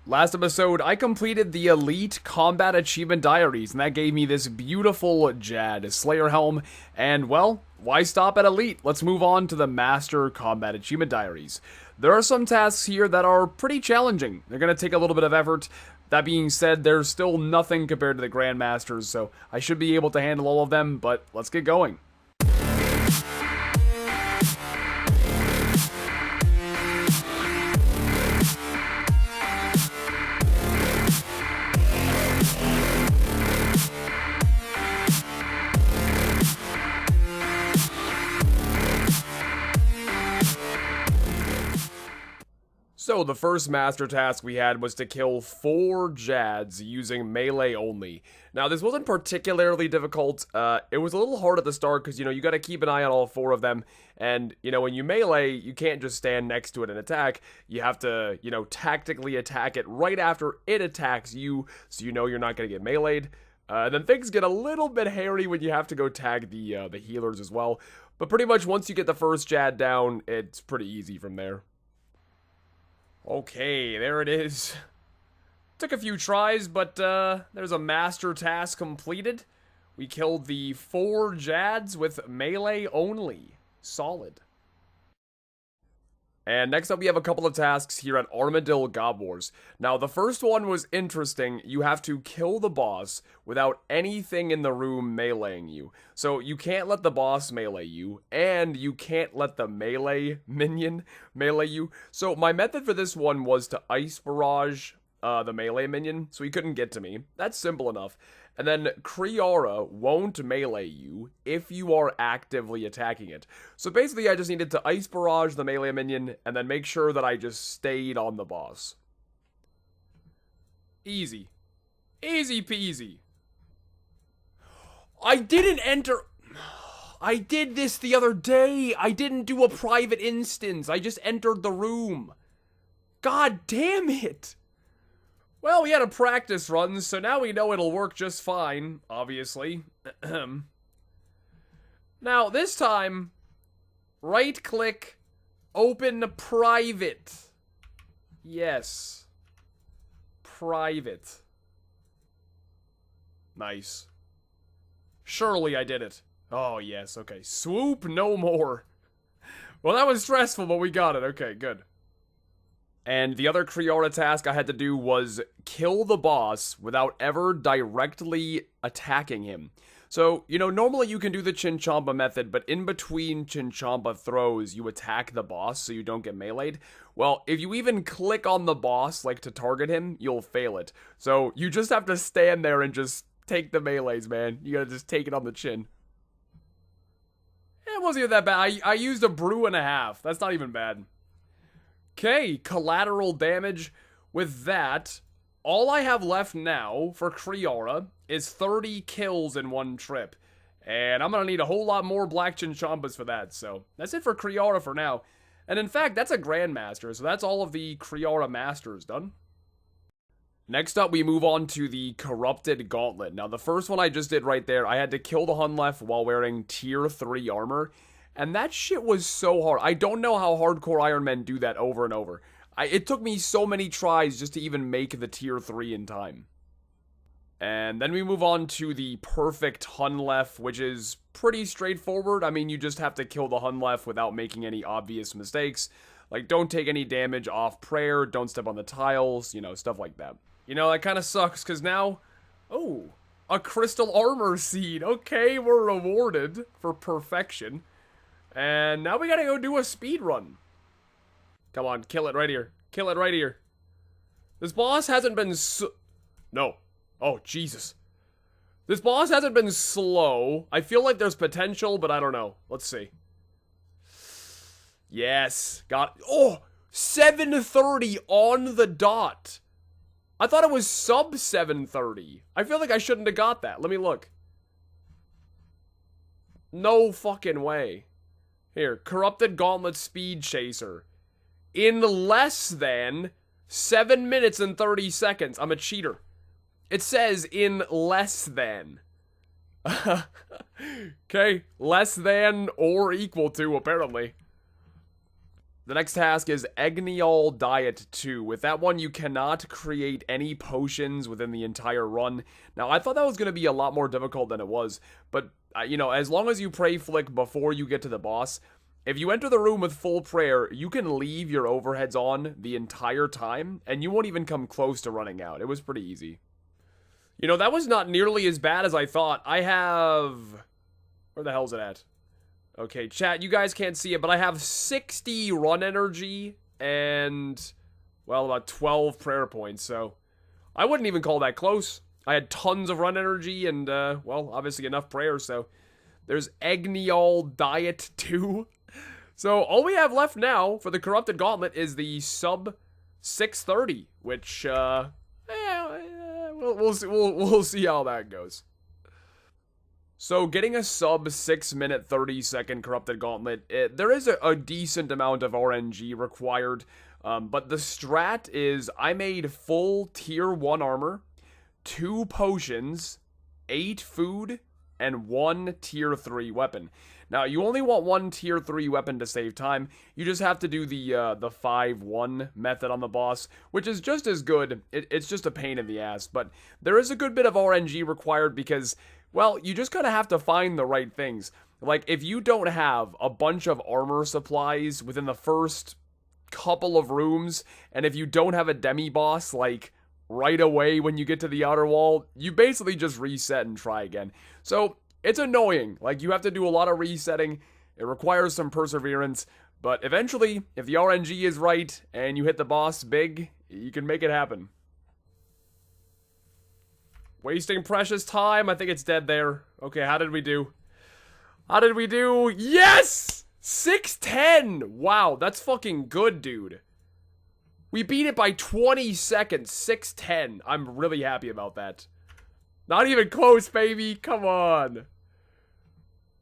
Last episode, I completed the Elite Combat Achievement Diaries, and that gave me this beautiful Jad Slayer helm, and well, why stop at Elite? Let's move on to the Master Combat Achievement Diaries. There are some tasks here that are pretty challenging. They're going to take a little bit of effort. That being said, there's still nothing compared to the Grandmasters, so I should be able to handle all of them, but let's get going. So the first master task we had was to kill 4 Jads using melee only. Now this wasn't particularly difficult. It was a little hard at the start because, you gotta keep an eye on all 4 of them. And, when you melee, you can't just stand next to it and attack. You have to, tactically attack it right after it attacks you, so you're not gonna get meleeed. Then things get a little bit hairy when you have to go tag the healers as well. But pretty much once you get the first Jad down, it's pretty easy from there. Okay, there it is. Took a few tries, but there's a master task completed. We killed the 4 Jads with melee only. Solid. And next up we have a couple of tasks here at Armadillo God Wars. Now the first one was interesting. You have to kill the boss without anything in the room meleeing you. So you can't let the boss melee you, and you can't let the melee minion melee you. So my method for this one was to ice barrage the melee minion, so he couldn't get to me. That's simple enough. And then Kriara won't melee you if you are actively attacking it. So basically I just needed to ice barrage the melee minion and then make sure that I just stayed on the boss. Easy. Easy peasy. I didn't enter... I did this the other day. I didn't do a private instance. I just entered the room. God damn it. Well, we had a practice run, so now we know it'll work just fine, obviously. Now, this time, right-click, open private. Yes. Private. Nice. Surely I did it. Oh, yes, okay. Swoop no more. Well, that was stressful, but we got it. Okay, good. And the other Kriara task I had to do was kill the boss without ever directly attacking him. So, normally you can do the Chinchompa method, but in between Chinchompa throws, you attack the boss so you don't get meleeed. Well, if you even click on the boss, like to target him, you'll fail it. So, you just have to stand there and just take the melees, man. You gotta just take it on the chin. It wasn't even that bad. I used a brew and a half. That's not even bad. Okay, collateral damage. With that, all I have left now for Kriara is 30 kills in one trip. And I'm going to need a whole lot more Black Chinchompas for that, so that's it for Kriara for now. And in fact, that's a Grandmaster, so that's all of the Kriara Masters done. Next up, we move on to the Corrupted Gauntlet. Now, the first one I just did right there, I had to kill the Hunlef while wearing Tier 3 armor. And that shit was so hard. I don't know how hardcore Iron Men do that over and over. It took me so many tries just to even make the Tier 3 in time. And then we move on to the Perfect Hunlef, which is pretty straightforward. I mean, you just have to kill the Hunlef without making any obvious mistakes. Like, don't take any damage off prayer, don't step on the tiles, stuff like that. That kind of sucks, because now... Oh, a Crystal Armor Seed. Okay, we're rewarded for perfection. And now we gotta go do a speed run. Come on, kill it right here. Kill it right here. This boss hasn't been No. Oh, Jesus. This boss hasn't been slow. I feel like there's potential, but I don't know. Let's see. Yes. Got it. Oh, 7:30 on the dot. I thought it was sub 7:30. I feel like I shouldn't have got that. Let me look. No fucking way. Here, Corrupted Gauntlet Speed Chaser. In less than 7 minutes and 30 seconds. I'm a cheater. It says in less than. Okay, less than or equal to, apparently. The next task is Egniol Diet 2. With that one, you cannot create any potions within the entire run. Now, I thought that was going to be a lot more difficult than it was, but, you know, as long as you pray flick before you get to the boss, if you enter the room with full prayer, you can leave your overheads on the entire time, and you won't even come close to running out. It was pretty easy. You know, that was not nearly as bad as I thought. I have... Where the hell's it at? Okay, chat, you guys can't see it, but I have 60 run energy and, well, about 12 prayer points, so I wouldn't even call that close. I had tons of run energy and, well, obviously enough prayer, so there's Egniol Diet 2. So all we have left now for the Corrupted Gauntlet is the sub 630, which, we'll see how that goes. So getting a sub 6 minute 30 second Corrupted Gauntlet, there is a decent amount of RNG required, but the strat is I made full tier 1 armor, 2 potions, 8 food, and 1 tier 3 weapon. Now, you only want 1 tier 3 weapon to save time. You just have to do the 5-1 method on the boss, which is just as good. It's just a pain in the ass, but there is a good bit of RNG required because, well, you just kind of have to find the right things. Like, if you don't have a bunch of armor supplies within the first couple of rooms, and if you don't have a demi-boss, like, right away when you get to the outer wall, you basically just reset and try again. So, it's annoying. Like, you have to do a lot of resetting. It requires some perseverance. But eventually, if the RNG is right and you hit the boss big, you can make it happen. Wasting precious time. I think it's dead there. Okay, how did we do? How did we do? Yes! 610! Wow, that's fucking good, dude. We beat it by 20 seconds. 610. I'm really happy about that. Not even close, baby. Come on.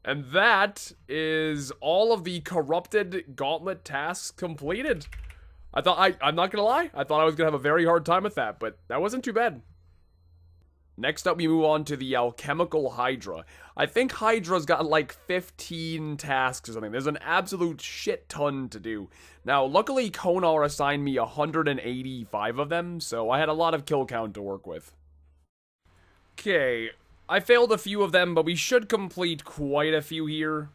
And that is all of the Corrupted Gauntlet tasks completed. I'm not gonna lie, I thought I was gonna have a very hard time with that, but that wasn't too bad. Next up, we move on to the Alchemical Hydra. I think Hydra's got like 15 tasks or something. There's an absolute shit ton to do. Now, luckily, Konar assigned me 185 of them, so I had a lot of kill count to work with. Okay, I failed a few of them, but we should complete quite a few here.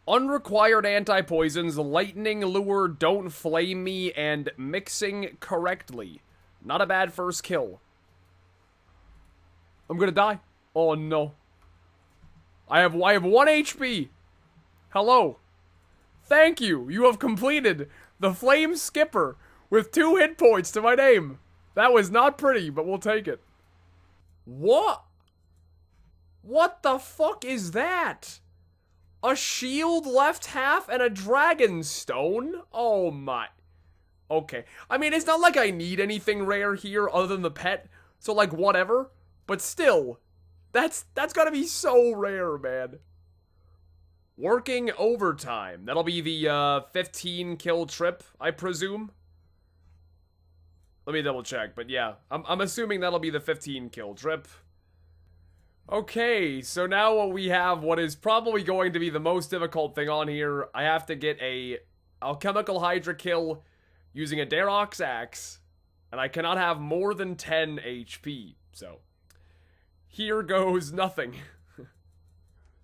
Unrequired anti-poisons, lightning lure, don't flame me, and mixing correctly. Not a bad first kill. I'm gonna die. Oh no. I have 1 HP. Hello. Thank you. You have completed the Flame Skipper with 2 hit points to my name. That was not pretty, but we'll take it. What? What the fuck is that? A shield left half and a dragon stone? Oh my. Okay. I mean, it's not like I need anything rare here other than the pet. So like whatever. But still, that's gotta be so rare, man. Working overtime. That'll be the 15 kill trip, I presume. Let me double check, but yeah, I'm assuming that'll be the 15 kill trip. Okay, so now we have what is probably going to be the most difficult thing on here. I have to get a Alchemical Hydra kill using a Darok's axe, and I cannot have more than 10 HP, so here goes nothing.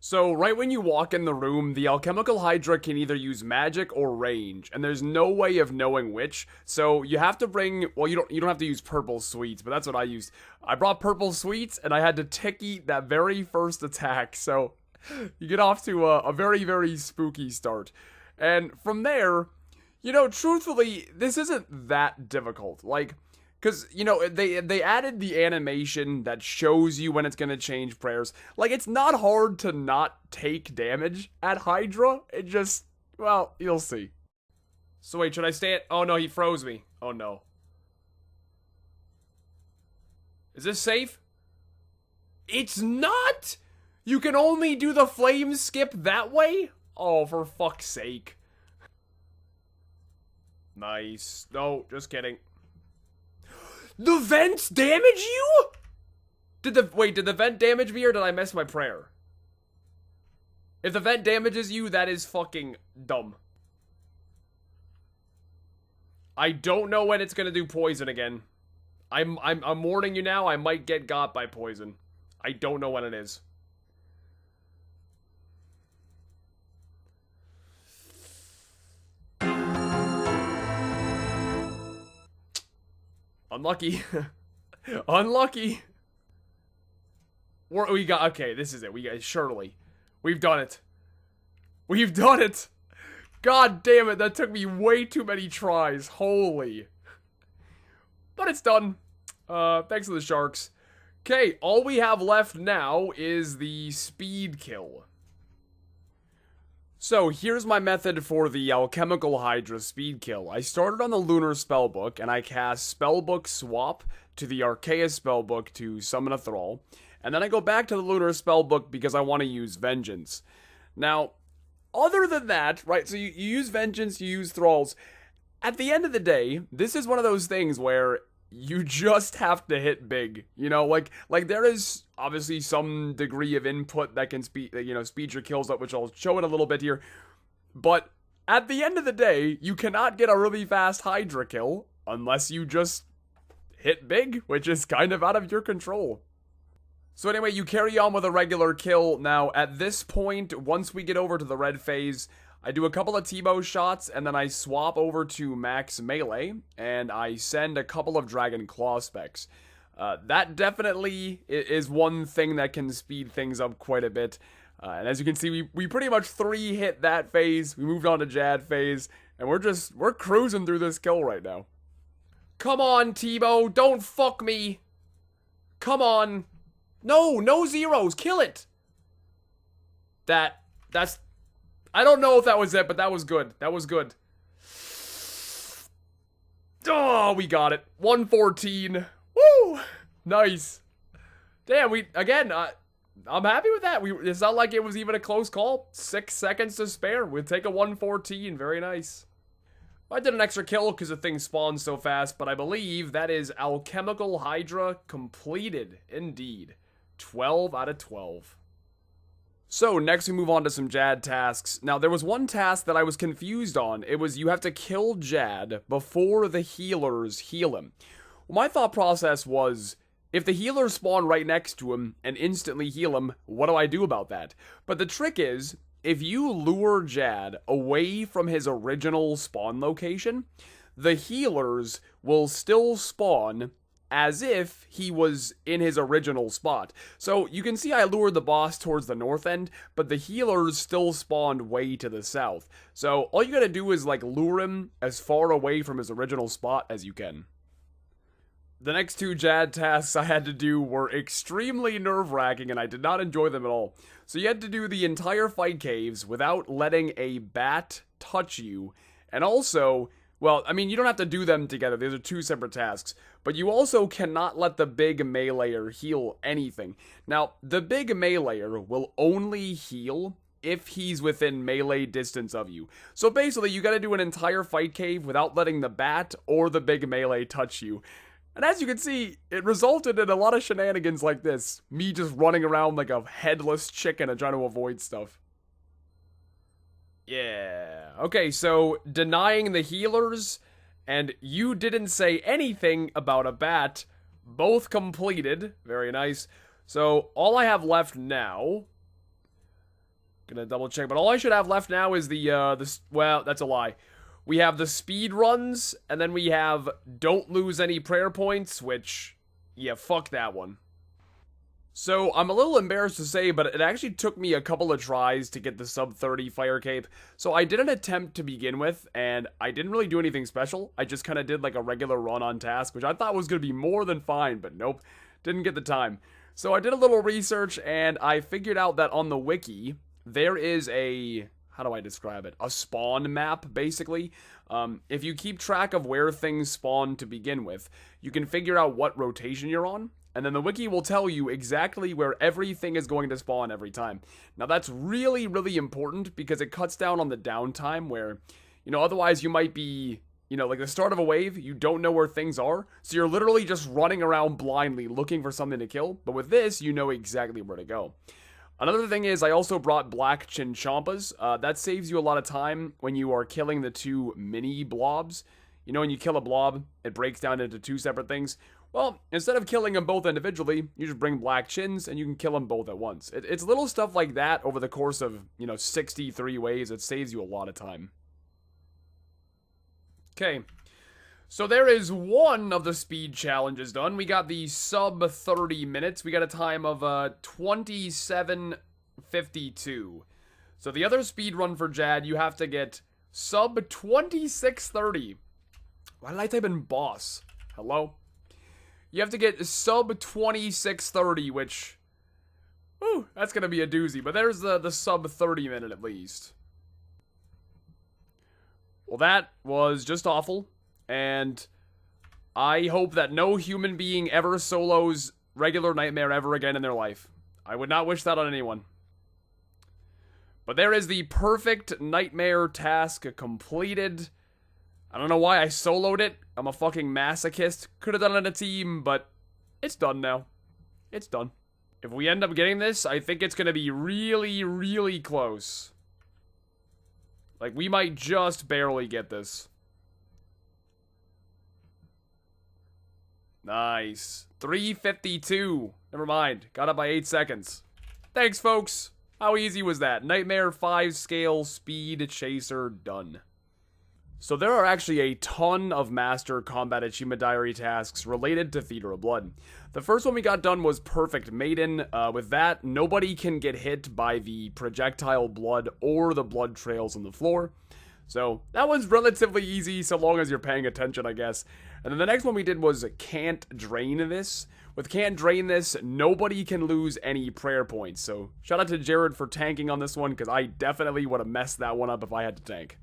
So, right when you walk in the room, the Alchemical Hydra can either use magic or range, and there's no way of knowing which, so you have to bring, well, you don't have to use purple sweets, but that's what I used. I brought purple sweets, and I had to tick-eat that very first attack, so you get off to a very, very spooky start. And from there, you know, truthfully, this isn't that difficult, like, because, you know, they added the animation that shows you when it's going to change prayers. Like, it's not hard to not take damage at Hydra. It just, well, you'll see. So wait, should I stay at... Oh no, he froze me. Oh no. Is this safe? It's not! You can only do the flame skip that way? Oh, for fuck's sake. Nice. No, just kidding. The vents damage you? Did the vent damage me or did I miss my prayer? If the vent damages you, that is fucking dumb. I don't know when it's gonna do poison again. I'm warning you now, I might get got by poison. I don't know when it is. Unlucky. Unlucky. We got, okay, this is it. We got, surely. We've done it. We've done it. God damn it, that took me way too many tries. Holy. But it's done. Thanks to the sharks. Okay, all we have left now is the speed kill. So here's my method for the Alchemical Hydra speed kill. I started on the Lunar Spellbook, and I cast Spellbook Swap to the Arceus Spellbook to summon a Thrall. And then I go back to the Lunar Spellbook because I want to use Vengeance. Now, other than that, right, so you use Vengeance, you use Thralls. At the end of the day, this is one of those things where you just have to hit big. You know, like there is obviously some degree of input that can speed your kills up, which I'll show in a little bit here. But at the end of the day, you cannot get a really fast Hydra kill unless you just hit big, which is kind of out of your control. So anyway, you carry on with a regular kill. Now, at this point, once we get over to the red phase, I do a couple of T-bow shots, and then I swap over to max melee, and I send a couple of Dragon Claw specs. That definitely is one thing that can speed things up quite a bit. And as you can see, we pretty much 3-hit that phase. We moved on to Jad phase, and we're cruising through this kill right now. Come on, T-bow, don't fuck me. Come on. No zeros, kill it. That's, I don't know if that was it, but that was good. That was good. Oh, we got it. 114. Woo! Nice. Damn, I'm happy with that. It's not like it was even a close call. 6 seconds to spare. We'll take a 114. Very nice. I did an extra kill because the thing spawns so fast, but I believe that is Alchemical Hydra completed. Indeed. 12 out of 12. So, next we move on to some Jad tasks. Now, there was one task that I was confused on. It was you have to kill Jad before the healers heal him. Well, my thought process was, if the healers spawn right next to him and instantly heal him, what do I do about that? But the trick is, if you lure Jad away from his original spawn location, the healers will still spawn as if he was in his original spot. So you can see I lured the boss towards the north end, but the healers still spawned way to the south. So all you gotta do is like lure him as far away from his original spot as you can. The next 2 Jad tasks I had to do were extremely nerve-wracking, and I did not enjoy them at all. So you had to do the entire fight caves without letting a bat touch you, and also, well, I mean, you don't have to do them together, these are 2 separate tasks, but you also cannot let the big meleeer heal anything. Now, the big meleeer will only heal if he's within melee distance of you. So basically, you gotta do an entire fight cave without letting the bat or the big melee touch you. And as you can see, it resulted in a lot of shenanigans like this. Me just running around like a headless chicken and trying to avoid stuff. Yeah. Okay, so denying the healers, and you didn't say anything about a bat. Both completed. Very nice. So all I have left now, gonna double check, but all I should have left now is well, that's a lie. We have the speed runs, and then we have don't lose any prayer points, which, yeah, fuck that one. So, I'm a little embarrassed to say, but it actually took me a couple of tries to get the sub 30 fire cape. So I did an attempt to begin with, and I didn't really do anything special. I just kind of did like a regular run on task, which I thought was going to be more than fine, but nope, didn't get the time. So I did a little research, and I figured out that on the wiki, there is a, how do I describe it? A spawn map, basically. If you keep track of where things spawn to begin with, you can figure out what rotation you're on, and then the wiki will tell you exactly where everything is going to spawn every time. Now that's really, really important because it cuts down on the downtime where, otherwise you might be, like the start of a wave, you don't know where things are, so you're literally just running around blindly looking for something to kill, but with this, you know exactly where to go. Another thing is I also brought black Chinchompas. That saves you a lot of time when you are killing the 2 mini blobs. You know, when you kill a blob, it breaks down into 2 separate things. Well, instead of killing them both individually, you just bring black chins and you can kill them both at once. It's little stuff like that over the course of, 63 waves. It saves you a lot of time. Okay. So there is one of the speed challenges done. We got the sub 30 minutes. We got a time of 27:52. So the other speed run for Jad, you have to get sub 26:30. Why did I type in boss? Hello? You have to get sub 26:30, which, ooh, that's gonna be a doozy. But there's the sub 30 minute at least. Well, that was just awful. And I hope that no human being ever solos regular Nightmare ever again in their life. I would not wish that on anyone. But there is the perfect Nightmare task completed. I don't know why I soloed it. I'm a fucking masochist. Could have done it in a team, but it's done now. It's done. If we end up getting this, I think it's going to be really, really close. Like, we might just barely get this. Nice. 3:52. Never mind. Got it by 8 seconds. Thanks, folks. How easy was that? Nightmare 5 scale speed chaser done. So there are actually a ton of Master Combat Achievement Diary tasks related to Theater of Blood. The first one we got done was Perfect Maiden. With that, nobody can get hit by the projectile blood or the blood trails on the floor. So that one's relatively easy so long as you're paying attention, I guess. And then the next one we did was Can't Drain This. With Can't Drain This, nobody can lose any prayer points. So shout out to Jared for tanking on this one, because I definitely would have messed that one up if I had to tank.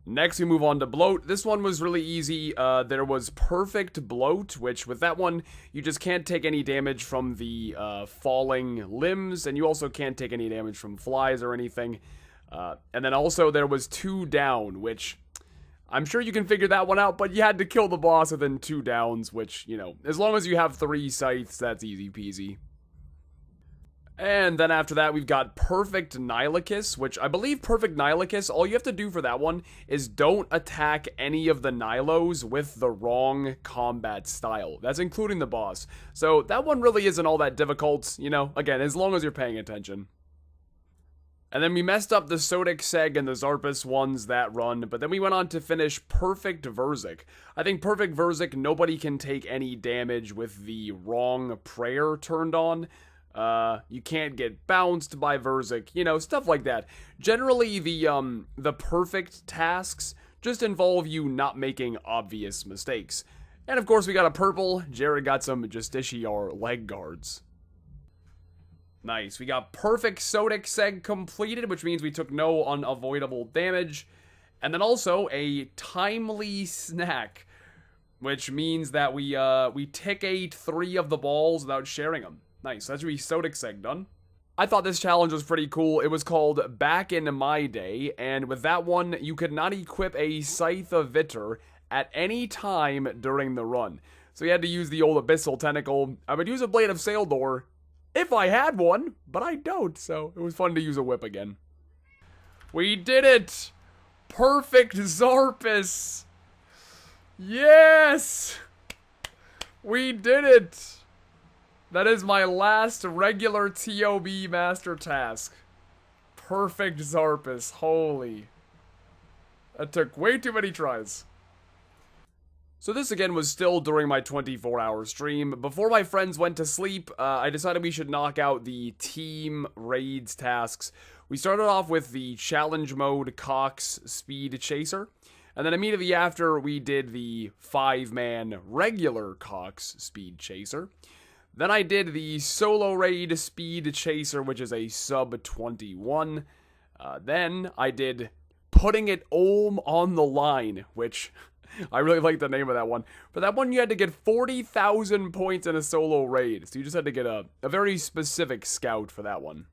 Next, we move on to Bloat. This one was really easy. There was Perfect Bloat, which with that one, you just can't take any damage from the falling limbs, and you also can't take any damage from flies or anything. And then also there was 2 down, which I'm sure you can figure that one out, but you had to kill the boss within 2 downs, which, as long as you have 3 scythes, that's easy peasy. And then after that, we've got Perfect Nihilacus, which I believe Perfect Nihilacus, all you have to do for that one is don't attack any of the Nilos with the wrong combat style. That's including the boss. So that one really isn't all that difficult, again, as long as you're paying attention. And then we messed up the Sodic Seg and the Zarpus ones that run, but then we went on to finish Perfect Verzik. I think Perfect Verzik, nobody can take any damage with the wrong prayer turned on. You can't get bounced by Verzik, stuff like that. Generally, the perfect tasks just involve you not making obvious mistakes. And of course, we got a purple. Jared got some Justiciar leg guards. Nice. We got Perfect Sodic Seg completed, which means we took no unavoidable damage. And then also a Timely Snack, which means that we tick ate 3 of the balls without sharing them. Nice. That should be Sodic Seg done. I thought this challenge was pretty cool. It was called Back in My Day, and with that one, you could not equip a Scythe of Vitter at any time during the run. So you had to use the old Abyssal Tentacle. I would use a Blade of Saildor if I had one, but I don't, so it was fun to use a whip again. We did it! Perfect Zarpus! Yes! We did it! That is my last regular TOB master task. Perfect Zarpus. Holy. That took way too many tries. So this again was still during my 24-hour stream. Before my friends went to sleep, I decided we should knock out the team raids tasks. We started off with the challenge mode Cox Speed Chaser. And then immediately after, we did the 5-man regular Cox Speed Chaser. Then I did the solo raid Speed Chaser, which is a sub 21. Then I did Putting It Olm on the Line, which I really like the name of that one. For that one, you had to get 40,000 points in a solo raid. So you just had to get a very specific scout for that one.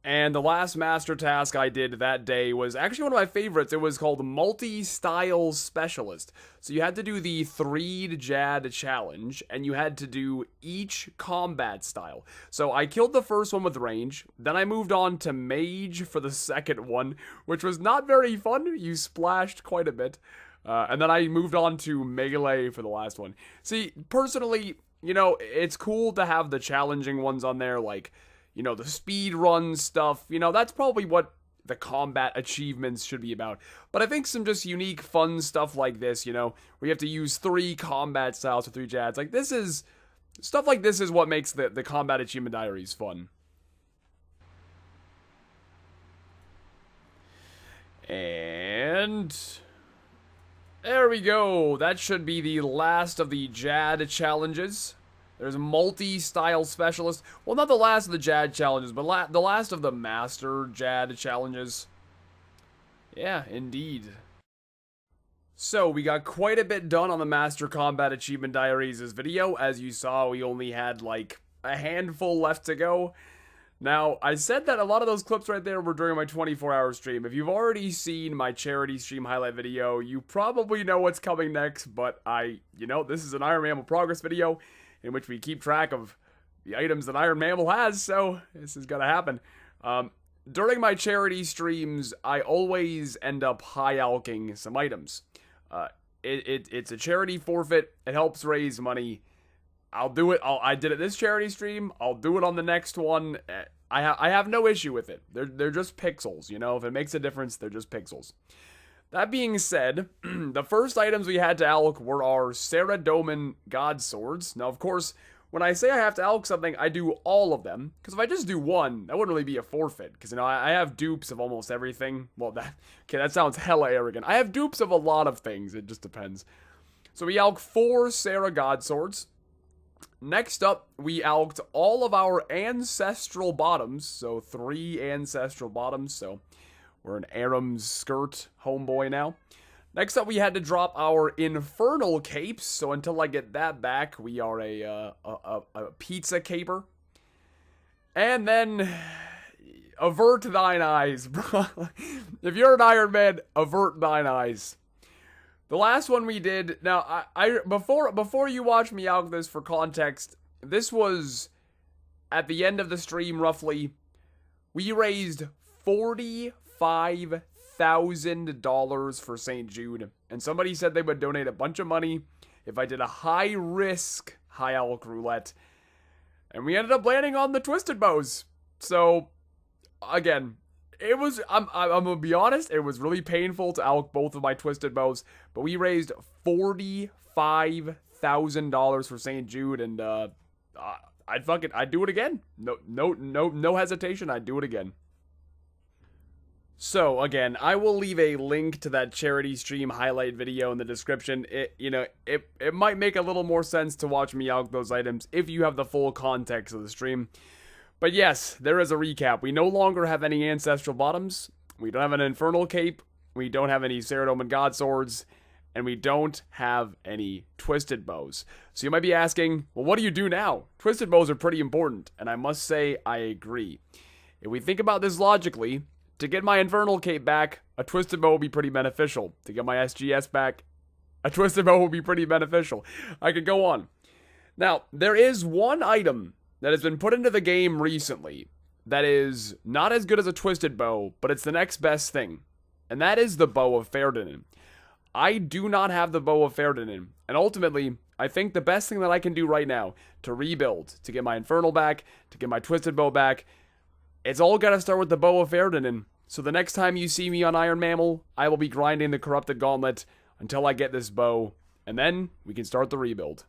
And the last master task I did that day was actually one of my favorites. It was called Multistyle Specialist. So you had to do the 3 Jad challenge, and you had to do each combat style. So I killed the first one with range, then I moved on to Mage for the second one, which was not very fun. You splashed quite a bit. And then I moved on to Melee for the last one. See, personally, you know, it's cool to have the challenging ones on there, like, you know, the speed run stuff. You know, that's probably what the combat achievements should be about. But I think some just unique, fun stuff like this, you know, where you have to use 3 combat styles for 3 jads. Like, this is... Stuff like this is what makes the Combat Achievement Diaries fun. And... there we go. That should be the last of the Jad challenges. There's a Multistyle Specialist. Well, not the last of the Jad challenges, but the last of the Master Jad challenges. Yeah, indeed. So, we got quite a bit done on the Master Combat Achievement Diaries this video. As you saw, we only had, like, a handful left to go. Now, I said that a lot of those clips right there were during my 24-hour stream. If you've already seen my charity stream highlight video, you probably know what's coming next, but you know, this is an Iron Mammal progress video in which we keep track of the items that Iron Mammal has, so this is gonna happen. During my charity streams, I always end up high-alking some items. It's a charity forfeit. It helps raise money. I'll do it. I did it this charity stream. I'll do it on the next one. I have no issue with it. They're just pixels, you know. If it makes a difference, they're just pixels. That being said, the first items we had to alch were our Saradomin God Swords. Now, of course, when I say I have to alch something, I do all of them. Because if I just do one, that wouldn't really be a forfeit. Because, you know, I have dupes of almost everything. Well, that sounds hella arrogant. I have dupes of a lot of things. It just depends. So we alch 4 Sarah God Swords. Next up, we alched all of our ancestral bottoms. So 3 ancestral bottoms. So we're an Aram's skirt homeboy now. Next up, we had to drop our infernal capes. So until I get that back, we are a pizza caper. And then avert thine eyes, bro. If you're an Iron Man, avert thine eyes. The last one we did. Now, before you watch me out this for context, this was at the end of the stream roughly. We raised $45,000 for St. Jude, and somebody said they would donate a bunch of money if I did a high-risk high-alch roulette, and we ended up landing on the Twisted Bows. So, again, it was, I'm gonna be honest, it was really painful to alch both of my Twisted Bows, but we raised $45,000 for St. Jude, and I'd do it again. No hesitation, I'd do it again. So, again, I will leave a link to that charity stream highlight video in the description. It might make a little more sense to watch me alch those items if you have the full context of the stream. But yes, there is a recap. We no longer have any ancestral bottoms. We don't have an infernal cape. We don't have any Saradomin God Swords. And we don't have any Twisted Bows. So you might be asking, well, what do you do now? Twisted Bows are pretty important. And I must say, I agree. If we think about this logically, to get my Infernal Cape back, a Twisted Bow will be pretty beneficial. To get my SGS back, a Twisted Bow will be pretty beneficial. I could go on. Now, there is one item that has been put into the game recently that is not as good as a Twisted Bow, but it's the next best thing. And that is the Bow of Ferdinand. I do not have the Bow of Ferdinand. And ultimately, I think the best thing that I can do right now to rebuild, to get my Infernal back, to get my Twisted Bow back, it's all got to start with the Bow of Ferdinand. So the next time you see me on Iron Mammal, I will be grinding the Corrupted Gauntlet until I get this bow. And then we can start the rebuild.